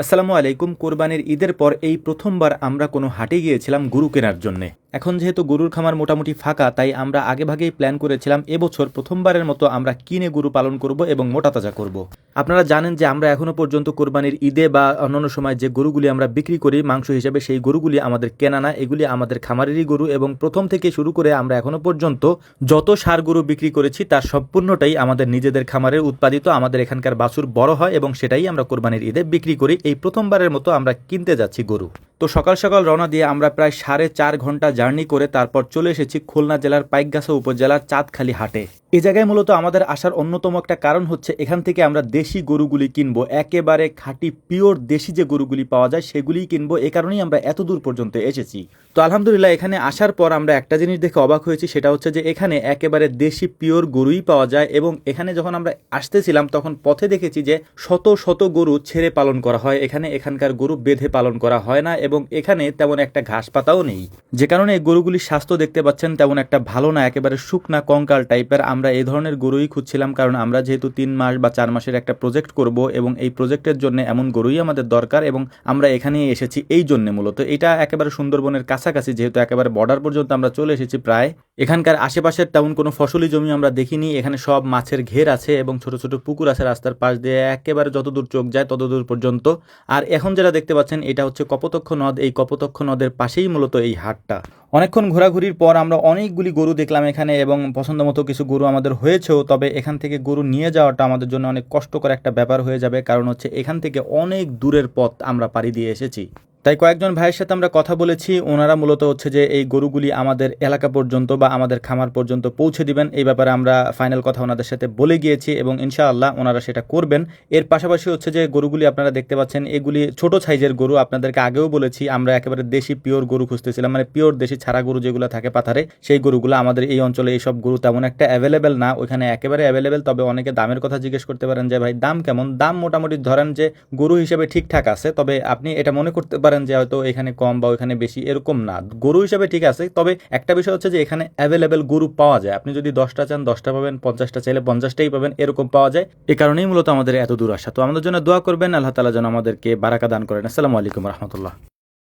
আসসালামু আলাইকুম। কোরবানির ঈদের পর এই প্রথমবার আমরা কোনো হাটে গিয়েছিলাম গরু কেনার জন্যে। এখন যেহেতু গরুর খামার মোটামুটি ফাঁকা, তাই আমরা আগেভাগেই প্ল্যান করেছিলাম এবছর প্রথমবারের মতো আমরা কিনে গরু পালন করব এবং মোটা তাজা করব। আপনারা জানেন যে আমরা এখনো পর্যন্ত কোরবানির ঈদে বা অন্যান্য সময় যে গরুগুলি আমরা বিক্রি করি মাংস হিসেবে, সেই গরুগুলি আমাদের কেনা না, এগুলি আমাদের খামারেরই গরু। এবং প্রথম থেকে শুরু করে আমরা এখনো পর্যন্ত যত ষাঁড় গরু বিক্রি করেছি তার সম্পূর্ণটাই আমাদের নিজেদের খামারের উৎপাদিত। আমাদের এখানকার বাছুর বড় হয় এবং সেটাই আমরা কোরবানির ঈদে বিক্রি করি। এই প্রথমবারের মতো আমরা কিনতে যাচ্ছি গরু। তো সকাল সকাল রওনা দিয়ে আমরা প্রায় 4.5 ঘন্টা জার্নি করে তারপর চলে এসেছি খুলনা জেলার পাইকগাছা উপজেলার চাঁদখালি হাটে। এই জায়গায় মূলত আমাদের আসার অন্যতম একটা কারণ হচ্ছে এখান থেকে আমরা দেশি গরুগুলি কিনবো, একেবারে খাঁটি পিওর দেশি যে গরুগুলি পাওয়া যায় সেগুলিই কিনবো। এ কারণেই আমরা এত দূর পর্যন্ত এসেছি। তো আলহামদুলিল্লাহ, এখানে আসার পর আমরা একটা জিনিস দেখে অবাক হয়েছি, সেটা হচ্ছে যে এখানে একেবারে দেশি পিওর গরুই পাওয়া যায়। এবং এখানে যখন আমরা আসতেছিলাম তখন পথে দেখেছি যে শত শত গরু ছেড়ে পালন করা হয় এখানকার গরু বেঁধে পালন করা হয় না, এবং এখানে তেমন একটা ঘাস পাতাও নেই, যে কারণে এই গরুগুলির স্বাস্থ্য দেখতে পাচ্ছেন তেমন একটা ভালো না, একেবারে শুকনা কঙ্কাল টাইপের। আমরা এই ধরনের গরুই খুঁজছিলাম, কারণ আমরা যেহেতু 3 মাস বা 4 মাসের একটা প্রজেক্ট করব এবং এই প্রজেক্টের জন্য এমন গরুই আমাদের দরকার, এবং আমরা এখানেই এসেছি এই জন্য। মূলত এটা একেবারে সুন্দরবনের কাছাকাছি, যেহেতু একেবারে বর্ডার পর্যন্ত আমরা চলে এসেছি প্রায়। এখানকার আশেপাশের তেমন কোনো ফসলি জমি আমরা দেখিনি। এখানে সব মাছের ঘের আছে এবং ছোট ছোট পুকুর আছে রাস্তার পাশ দিয়ে, একেবারে যতদূর চোখ যায় ততদূর পর্যন্ত। আর এখন যেটা দেখতে পাচ্ছেন এটা হচ্ছে কপোতক্ষ নদ। এই কপোতক্ষ নদের পাশেই মূলত এই হাটটা। অনেকক্ষণ ঘোরাঘুরির পর আমরা অনেকগুলি গরু দেখলাম এখানে, এবং পছন্দ মতো কিছু গরু আমাদের হয়েছেও। তবে এখান থেকে গরু নিয়ে যাওয়াটা আমাদের জন্য অনেক কষ্টকর একটা ব্যাপার হয়ে যাবে, কারণ হচ্ছে এখান থেকে অনেক দূরের পথ আমরা পাড়ি দিয়ে এসেছি। তাই কয়েকজন ভাইয়ের সাথে আমরা কথা বলেছি, ওনারা মূলত হচ্ছে যে এই গরুগুলি আমাদের এলাকা পর্যন্ত বা আমাদের খামার পর্যন্ত পৌঁছে দিবেন। এই ব্যাপারে আমরা ফাইনাল কথা ওনাদের সাথে বলে গিয়েছি এবং ইনশাআল্লাহ ওনারা সেটা করবেন। এর পাশাপাশি হচ্ছে যে গরুগুলি আপনারা দেখতে পাচ্ছেন এগুলি ছোট সাইজের গরু। আপনাদেরকে আগেও বলেছি আমরা একেবারে দেশি পিওর গরু খুঁজতেছিলাম, মানে পিওর দেশি ছাড়া গরু যেগুলো থাকে পাথারে, সেই গরুগুলো। আমাদের এই অঞ্চলে এইসব গরু তেমন একটা অ্যাভেলেবেল না, ওইখানে একেবারে অ্যাভেলেবেল। তবে অনেকে দামের কথা জিজ্ঞেস করতে পারেন যে ভাই দাম কেমন। দাম মোটামুটি ধরেন যে গরু হিসেবে ঠিকঠাক আছে, তবে আপনি এটা মনে করতে পারেন যে হয়তো এখানে কম বা ওইখানে বেশি, এরকম না। গরু হিসাবে ঠিক আছে, তবে একটা বিষয় হচ্ছে যে এখানে অ্যাভেলেবেল গরু পাওয়া যায়। আপনি যদি 10টা চান 10টা পাবেন, 50টা চাইলে 50টাই পাবেন, এরকম পাওয়া যায়। এ কারণেই মূলত আমাদের এত দূর আসা। তো আমাদের জন্য দোয়া করবেন, আল্লাহ তাআলা যেন আমাদেরকে বারাকা দান করেন। আসসালামু আলাইকুম রহমতুল্লাহ।